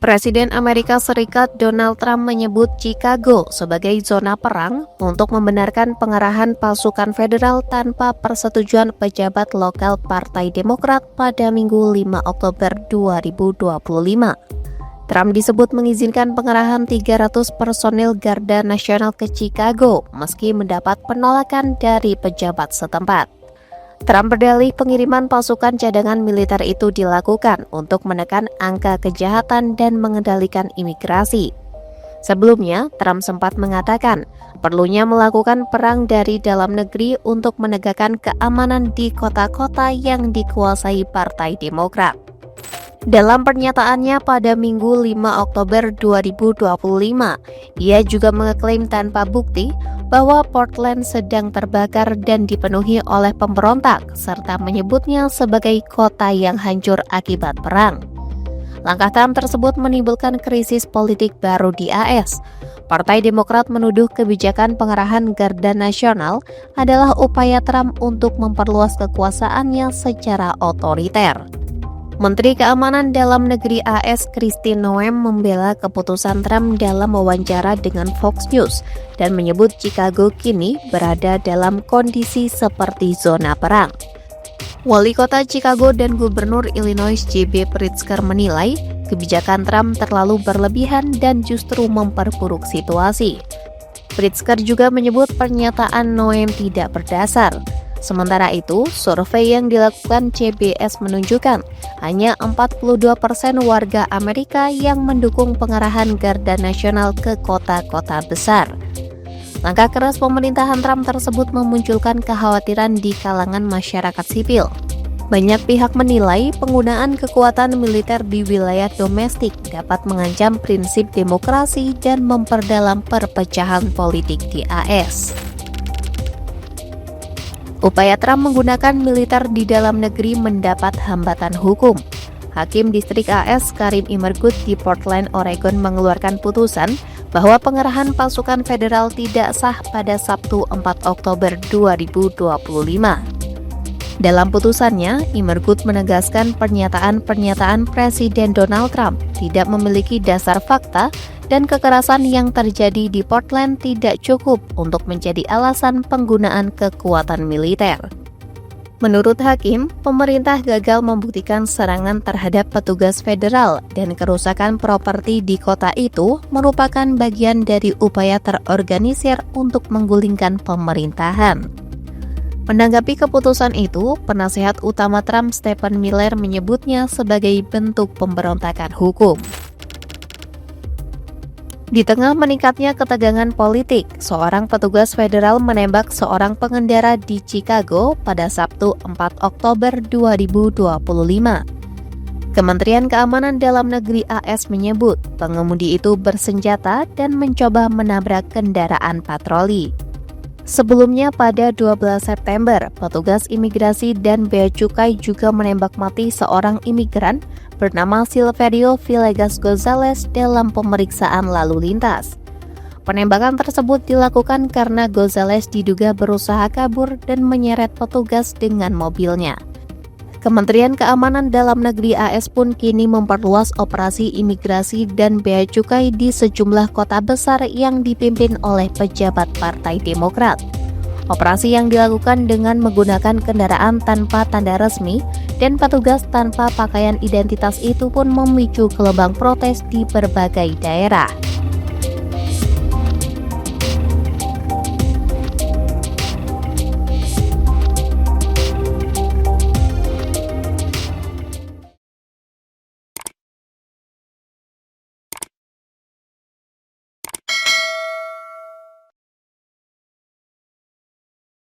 Presiden Amerika Serikat Donald Trump menyebut Chicago sebagai zona perang untuk membenarkan pengerahan pasukan federal tanpa persetujuan pejabat lokal Partai Demokrat pada Minggu 5 Oktober 2025. Trump disebut mengizinkan pengerahan 300 personil Garda Nasional ke Chicago meski mendapat penolakan dari pejabat setempat. Trump berdalih pengiriman pasukan cadangan militer itu dilakukan untuk menekan angka kejahatan dan mengendalikan imigrasi. Sebelumnya, Trump sempat mengatakan perlunya melakukan perang dari dalam negeri untuk menegakkan keamanan di kota-kota yang dikuasai Partai Demokrat. Dalam pernyataannya pada Minggu 5 Oktober 2025, ia juga mengeklaim tanpa bukti bahwa Portland sedang terbakar dan dipenuhi oleh pemberontak, serta menyebutnya sebagai kota yang hancur akibat perang. Langkah Trump tersebut menimbulkan krisis politik baru di AS. Partai Demokrat menuduh kebijakan pengerahan Garda Nasional adalah upaya Trump untuk memperluas kekuasaannya secara otoriter. Menteri Keamanan Dalam Negeri AS Kristi Noem membela keputusan Trump dalam wawancara dengan Fox News dan menyebut Chicago kini berada dalam kondisi seperti zona perang. Wali Kota Chicago dan Gubernur Illinois J.B. Pritzker menilai kebijakan Trump terlalu berlebihan dan justru memperburuk situasi. Pritzker juga menyebut pernyataan Noem tidak berdasar. Sementara itu, survei yang dilakukan CBS menunjukkan hanya 42% warga Amerika yang mendukung pengerahan Garda Nasional ke kota-kota besar. Langkah keras pemerintahan Trump tersebut memunculkan kekhawatiran di kalangan masyarakat sipil. Banyak pihak menilai penggunaan kekuatan militer di wilayah domestik dapat mengancam prinsip demokrasi dan memperdalam perpecahan politik di AS. Upaya Trump menggunakan militer di dalam negeri mendapat hambatan hukum. Hakim Distrik AS Karim Imergut di Portland, Oregon mengeluarkan putusan bahwa pengerahan pasukan federal tidak sah pada Sabtu 4 Oktober 2025. Dalam putusannya, Imergut menegaskan pernyataan-pernyataan Presiden Donald Trump tidak memiliki dasar fakta dan kekerasan yang terjadi di Portland tidak cukup untuk menjadi alasan penggunaan kekuatan militer. Menurut Hakim, pemerintah gagal membuktikan serangan terhadap petugas federal dan kerusakan properti di kota itu merupakan bagian dari upaya terorganisir untuk menggulingkan pemerintahan. Menanggapi keputusan itu, penasihat utama Trump Stephen Miller menyebutnya sebagai bentuk pemberontakan hukum. Di tengah meningkatnya ketegangan politik, seorang petugas federal menembak seorang pengendara di Chicago pada Sabtu 4 Oktober 2025. Kementerian Keamanan Dalam Negeri AS menyebut pengemudi itu bersenjata dan mencoba menabrak kendaraan patroli. Sebelumnya pada 12 September, petugas imigrasi dan bea cukai juga menembak mati seorang imigran bernama Silverio Villegas Gonzalez dalam pemeriksaan lalu lintas. Penembakan tersebut dilakukan karena Gonzalez diduga berusaha kabur dan menyeret petugas dengan mobilnya. Kementerian Keamanan Dalam Negeri AS pun kini memperluas operasi imigrasi dan bea cukai di sejumlah kota besar yang dipimpin oleh pejabat Partai Demokrat. Operasi yang dilakukan dengan menggunakan kendaraan tanpa tanda resmi dan petugas tanpa pakaian identitas itu pun memicu gelombang protes di berbagai daerah.